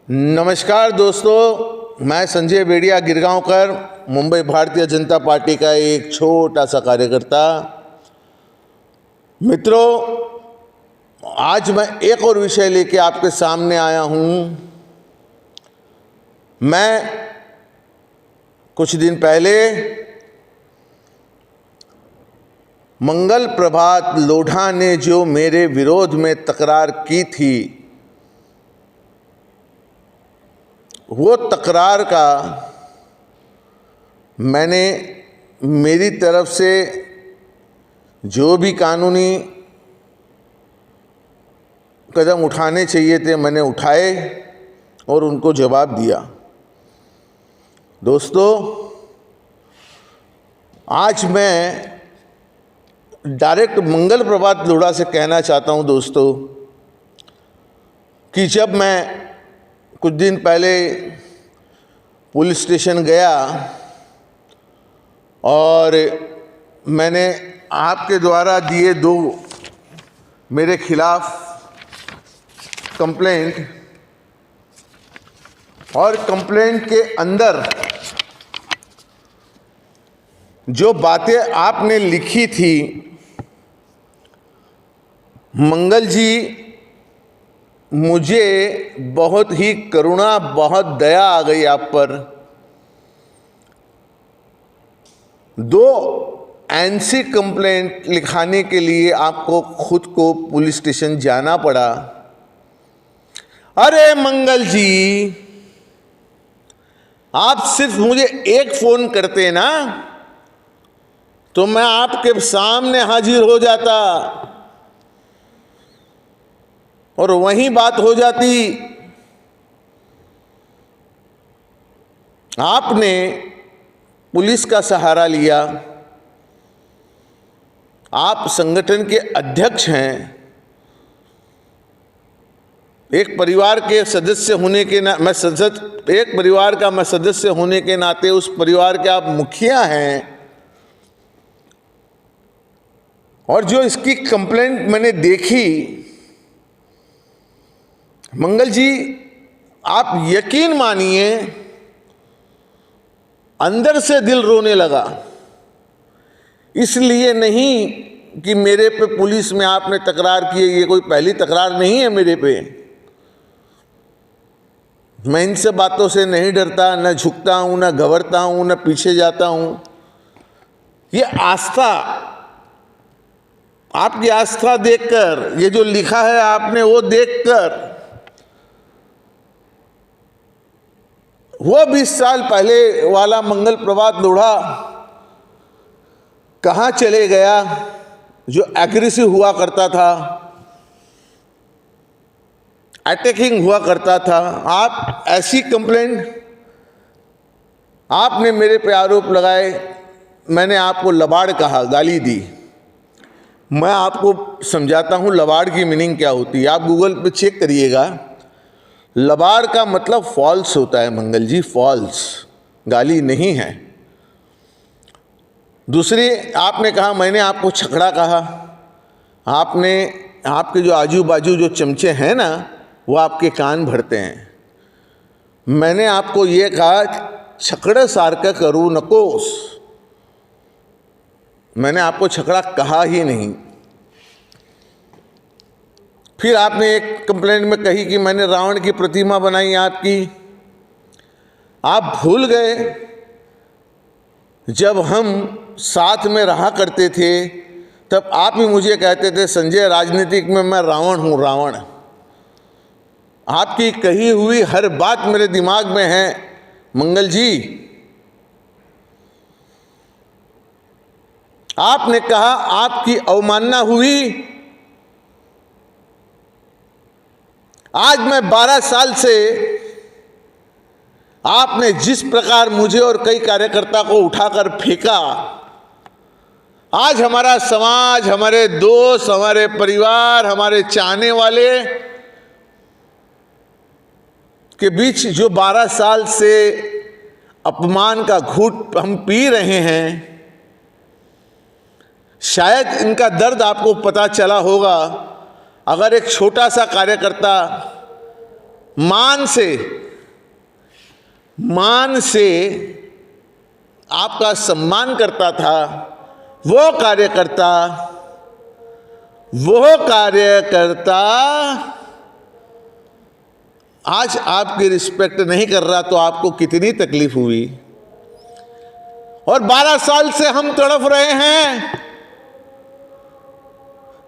नमस्कार दोस्तों, मैं संजय बेड़िया गिरगांवकर, मुंबई भारतीय जनता पार्टी का एक छोटा सा कार्यकर्ता। मित्रों, आज मैं एक और विषय लेके आपके सामने आया हूँ। मैं कुछ दिन पहले मंगल प्रभात लोढ़ा ने जो मेरे विरोध में तकरार की थी, वो तकरार का मैंने मेरी तरफ से जो भी कानूनी कदम उठाने चाहिए थे मैंने उठाए और उनको जवाब दिया। दोस्तों, आज मैं डायरेक्ट मंगल प्रभात लोढ़ा से कहना चाहता हूं दोस्तों कि जब मैं कुछ दिन पहले पुलिस स्टेशन गया और मैंने आपके द्वारा दिए दो मेरे खिलाफ कंप्लेंट, और कंप्लेंट के अंदर जो बातें आपने लिखी थी, मंगल जी, मुझे बहुत ही करुणा, बहुत दया आ गई आप पर। दो एनसी कंप्लेंट लिखाने के लिए आपको खुद को पुलिस स्टेशन जाना पड़ा। अरे मंगल जी, आप सिर्फ मुझे एक फोन करते ना तो मैं आपके सामने हाजिर हो जाता और वहीं बात हो जाती। आपने पुलिस का सहारा लिया। आप संगठन के अध्यक्ष हैं। एक परिवार के सदस्य होने के एक परिवार का मैं सदस्य होने के नाते उस परिवार के आप मुखिया हैं। और जो इसकी कंप्लेंट मैंने देखी, मंगल जी, आप यकीन मानिए अंदर से दिल रोने लगा। इसलिए नहीं कि मेरे पे पुलिस में आपने तकरार की है, ये कोई पहली तकरार नहीं है मेरे पे। मैं इन सब बातों से नहीं डरता, न झुकता हूं, न घबरता हूं, न पीछे जाता हूं। ये आस्था, आपकी आस्था देखकर, ये जो लिखा है आपने वो देखकर, वो 20 साल पहले वाला मंगल प्रभात लोढ़ा कहाँ चले गया जो एग्रेसिव हुआ करता था, अटैकिंग हुआ करता था। आप ऐसी कंप्लेंट आपने मेरे पे आरोप लगाए, मैंने आपको लबाड़ कहा, गाली दी। मैं आपको समझाता हूँ लबाड़ की मीनिंग क्या होती है। आप गूगल पे चेक करिएगा। लबाड़ का मतलब फॉल्स होता है मंगल जी, फॉल्स, गाली नहीं है। दूसरी, आपने कहा मैंने आपको छकड़ा कहा। आपने, आपके जो आजू बाजू जो चमचे हैं ना, वो आपके कान भरते हैं। मैंने आपको ये कहा छकड़ा सारखं करू नकोस। मैंने आपको छकड़ा कहा ही नहीं। फिर आपने एक कंप्लेंट में कही कि मैंने रावण की प्रतिमा बनाई आपकी। आप भूल गए जब हम साथ में रहा करते थे तब आप ही मुझे कहते थे, संजय, राजनीतिक में मैं रावण हूं, रावण। आपकी कही हुई हर बात मेरे दिमाग में है मंगल जी। आपने कहा आपकी अवमानना हुई। आज मैं 12 साल से आपने जिस प्रकार मुझे और कई कार्यकर्ता को उठाकर फेंका, आज हमारा समाज, हमारे दोस्त, हमारे परिवार, हमारे चाहने वाले के बीच जो 12 साल से अपमान का घूंट हम पी रहे हैं, शायद इनका दर्द आपको पता चला होगा। अगर एक छोटा सा कार्यकर्ता मान से आपका सम्मान करता था, वो कार्यकर्ता आज आपकी रिस्पेक्ट नहीं कर रहा, तो आपको कितनी तकलीफ हुई। और 12 साल से हम तड़प रहे हैं,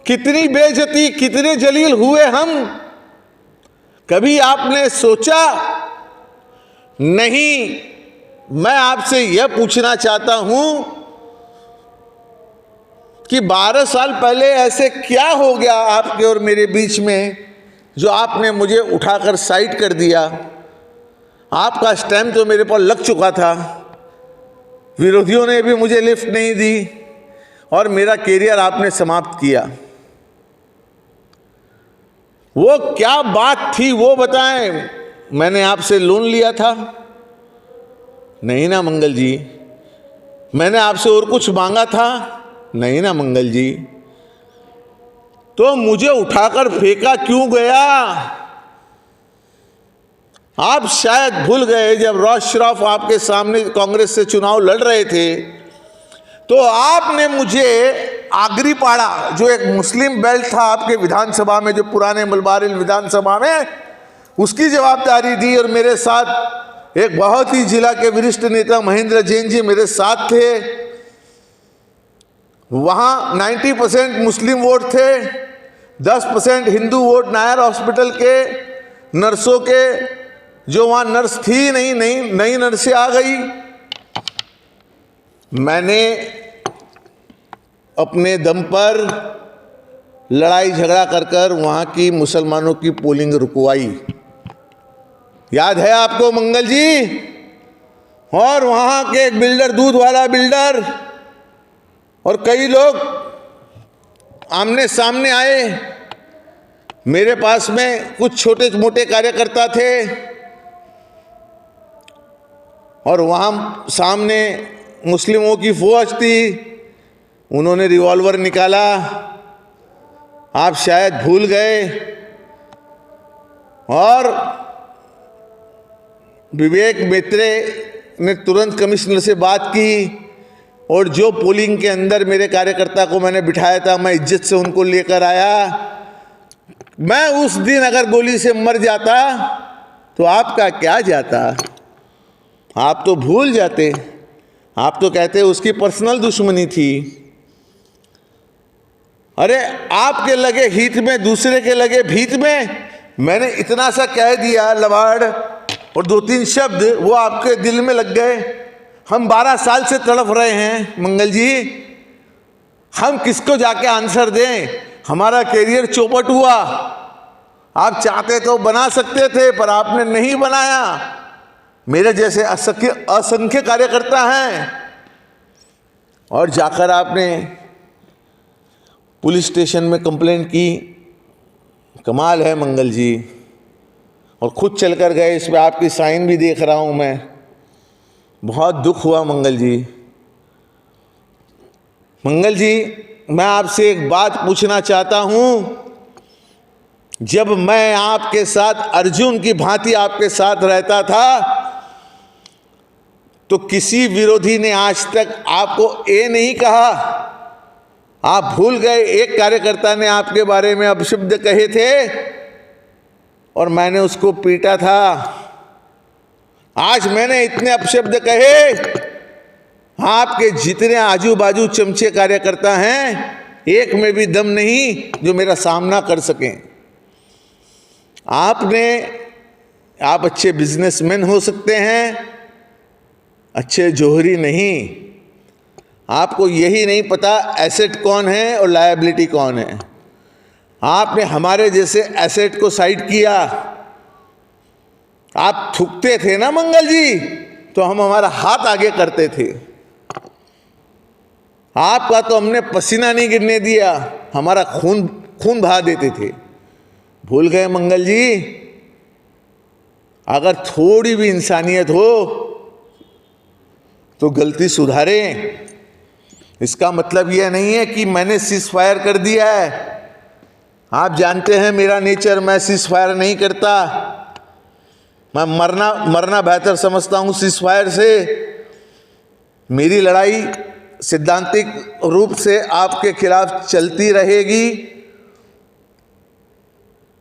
कितनी बेइज्जती, कितने जलील हुए हम। कभी आपने सोचा नहीं। मैं आपसे यह पूछना चाहता हूं कि 12 साल पहले ऐसे क्या हो गया आपके और मेरे बीच में जो आपने मुझे उठाकर साइड कर दिया। आपका स्टैम्प तो मेरे पर लग चुका था, विरोधियों ने भी मुझे लिफ्ट नहीं दी और मेरा कैरियर आपने समाप्त किया। वो क्या बात थी वो बताएं। मैंने आपसे लोन लिया था? नहीं ना मंगल जी। मैंने आपसे और कुछ मांगा था? नहीं ना मंगल जी। तो मुझे उठाकर फेंका क्यों गया? आप शायद भूल गए, जब रॉस श्रॉफ आपके सामने कांग्रेस से चुनाव लड़ रहे थे तो आपने मुझे आगरीपाड़ा, जो एक मुस्लिम बेल्ट था आपके विधानसभा में, जो पुराने मलबारिल विधानसभा में, उसकी जवाबदारी दी। और मेरे साथ एक बहुत ही जिला के वरिष्ठ नेता महेंद्र जैन जी मेरे साथ थे। वहां 90% मुस्लिम वोट थे, 10% हिंदू वोट नायर हॉस्पिटल के नर्सों के, जो वहां नर्स थी नहीं, नई नर्सें आ गई। मैंने अपने दम पर लड़ाई झगड़ा कर वहां की मुसलमानों की पोलिंग रुकवाई। याद है आपको मंगल जी? और वहां के एक बिल्डर, दूध वाला बिल्डर, और कई लोग आमने सामने आए। मेरे पास में कुछ छोटे मोटे कार्यकर्ता थे और वहां सामने मुस्लिमों की फौज थी। उन्होंने रिवॉल्वर निकाला। आप शायद भूल गए। और विवेक मेत्रे ने तुरंत कमिश्नर से बात की और जो पोलिंग के अंदर मेरे कार्यकर्ता को मैंने बिठाया था, मैं इज्जत से उनको लेकर आया। मैं उस दिन अगर गोली से मर जाता तो आपका क्या जाता? आप तो भूल जाते। आप तो कहते उसकी पर्सनल दुश्मनी थी। अरे आपके लगे हित में, दूसरे के लगे भीत में। मैंने इतना सा कह दिया लवाड़, और 2-3 शब्द वो आपके दिल में लग गए। हम 12 साल से तड़प रहे हैं मंगल जी। हम किसको जाके आंसर दें? हमारा कैरियर चौपट हुआ। आप चाहते तो बना सकते थे, पर आपने नहीं बनाया। मेरे जैसे असंख्य कार्यकर्ता हैं। और जाकर आपने पुलिस स्टेशन में कंप्लेंट की। कमाल है मंगल जी। और खुद चलकर गए, इस पर आपकी साइन भी देख रहा हूं मैं। बहुत दुख हुआ मंगल जी। मंगल जी, मैं आपसे एक बात पूछना चाहता हूं। जब मैं आपके साथ अर्जुन की भांति आपके साथ रहता था, तो किसी विरोधी ने आज तक आपको ये नहीं कहा। आप भूल गए, एक कार्यकर्ता ने आपके बारे में अपशब्द कहे थे और मैंने उसको पीटा था। आज मैंने इतने अपशब्द कहे, आपके जितने आजू बाजू चमचे कार्यकर्ता हैं, एक में भी दम नहीं जो मेरा सामना कर सकें। आप अच्छे बिजनेसमैन हो सकते हैं, अच्छे जोहरी नहीं। आपको यही नहीं पता एसेट कौन है और लायबिलिटी कौन है। आपने हमारे जैसे एसेट को साइड किया। आप थूकते थे ना मंगल जी, तो हम हमारा हाथ आगे करते थे। आपका तो हमने पसीना नहीं गिरने दिया, हमारा खून बहा देते थे। भूल गए मंगल जी? अगर थोड़ी भी इंसानियत हो तो गलती सुधारें। इसका मतलब यह नहीं है कि मैंने सीज फायर कर दिया है। आप जानते हैं मेरा नेचर, मैं सीज फायर नहीं करता। मैं मरना बेहतर समझता हूँ सीज़फायर से। मेरी लड़ाई सिद्धांतिक रूप से आपके खिलाफ चलती रहेगी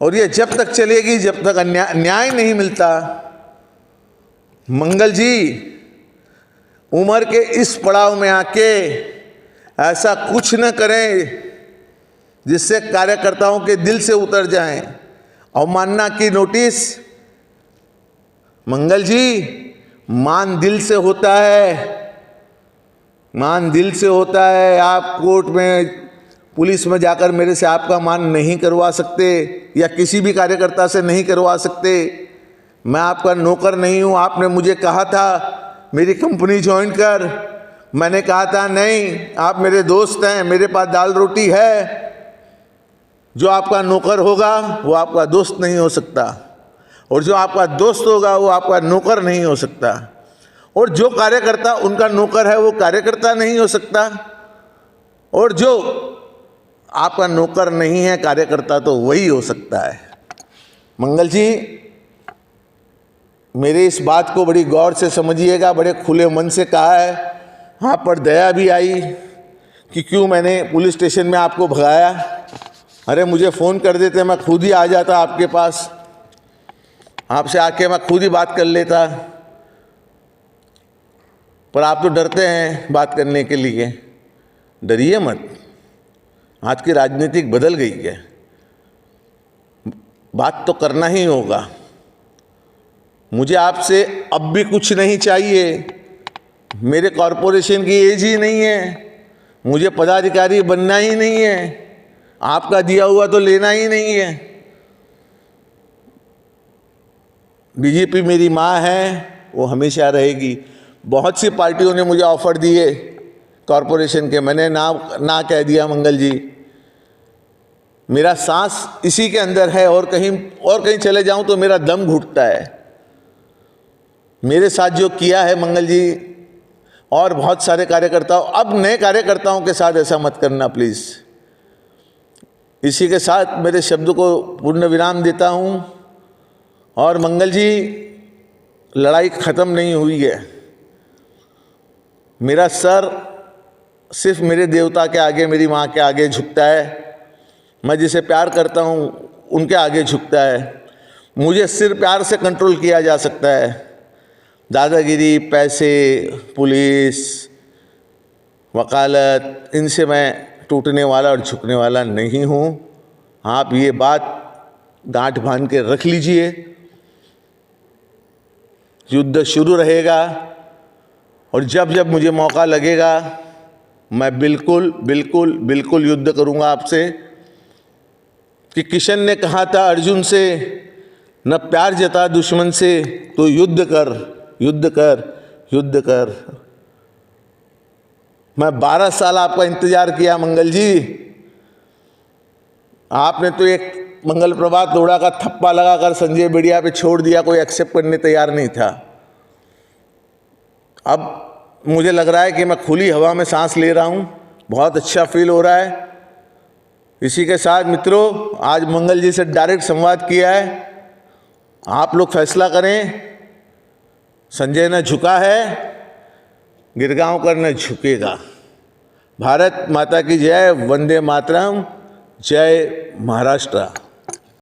और ये जब तक चलेगी जब तक न्याय नहीं मिलता। मंगल जी, उम्र के इस पड़ाव में आके ऐसा कुछ न करें जिससे कार्यकर्ताओं के दिल से उतर जाएं। अवमानना की नोटिस, मंगल जी, मान दिल से होता है, मान दिल से होता है। आप कोर्ट में, पुलिस में जाकर मेरे से आपका मान नहीं करवा सकते या किसी भी कार्यकर्ता से नहीं करवा सकते। मैं आपका नौकर नहीं हूँ। आपने मुझे कहा था मेरी कंपनी ज्वाइन कर, मैंने कहा था नहीं, आप मेरे दोस्त हैं, मेरे पास दाल रोटी है। जो आपका नौकर होगा वो आपका दोस्त नहीं हो सकता और जो आपका दोस्त होगा वो आपका नौकर नहीं हो सकता और जो कार्यकर्ता उनका नौकर है वो कार्यकर्ता नहीं हो सकता और जो आपका नौकर नहीं है कार्यकर्ता तो वही हो सकता है। मंगल जी, मेरे इस बात को बड़ी गौर से समझिएगा, बड़े खुले मन से कहा है। आप पर दया भी आई कि क्यों मैंने पुलिस स्टेशन में आपको भगाया। अरे मुझे फ़ोन कर देते, मैं खुद ही आ जाता आपके पास, आपसे आके मैं खुद ही बात कर लेता, पर आप तो डरते हैं बात करने के लिए। डरिए मत, आज की राजनीति बदल गई है, बात तो करना ही होगा। मुझे आपसे अब भी कुछ नहीं चाहिए, मेरे कॉरपोरेशन की एज ही नहीं है, मुझे पदाधिकारी बनना ही नहीं है, आपका दिया हुआ तो लेना ही नहीं है। बीजेपी मेरी माँ है, वो हमेशा रहेगी। बहुत सी पार्टियों ने मुझे ऑफर दिए कॉरपोरेशन के, मैंने ना कह दिया। मंगल जी, मेरा सांस इसी के अंदर है और कहीं चले जाऊं तो मेरा दम घुटता है। मेरे साथ जो किया है मंगल जी और बहुत सारे कार्यकर्ताओं, अब नए कार्यकर्ताओं के साथ ऐसा मत करना प्लीज़। इसी के साथ मेरे शब्द को पूर्ण विराम देता हूं और मंगल जी, लड़ाई ख़त्म नहीं हुई है। मेरा सर सिर्फ मेरे देवता के आगे, मेरी माँ के आगे झुकता है। मैं जिसे प्यार करता हूँ उनके आगे झुकता है। मुझे सिर्फ प्यार से कंट्रोल किया जा सकता है। दादागिरी, पैसे, पुलिस, वकालत, इनसे मैं टूटने वाला और झुकने वाला नहीं हूँ। आप ये बात गांठ बांध के रख लीजिए। युद्ध शुरू रहेगा और जब जब मुझे मौका लगेगा मैं बिल्कुल बिल्कुल बिल्कुल युद्ध करूँगा आपसे। कि किशन ने कहा था अर्जुन से, न प्यार जता दुश्मन से तो युद्ध कर, युद्ध कर, युद्ध कर। मैं 12 साल आपका इंतजार किया मंगल जी। आपने तो एक मंगल प्रभात लोढ़ा का थप्पा लगाकर संजय बिड़िया पे छोड़ दिया, कोई एक्सेप्ट करने तैयार नहीं था। अब मुझे लग रहा है कि मैं खुली हवा में सांस ले रहा हूँ, बहुत अच्छा फील हो रहा है। इसी के साथ मित्रों, आज मंगल जी से डायरेक्ट संवाद किया है, आप लोग फैसला करें। संजय ने झुका है, गिरगांवकर ने झुकेगा। भारत माता की जय, वंदे मातरम, जय महाराष्ट्र।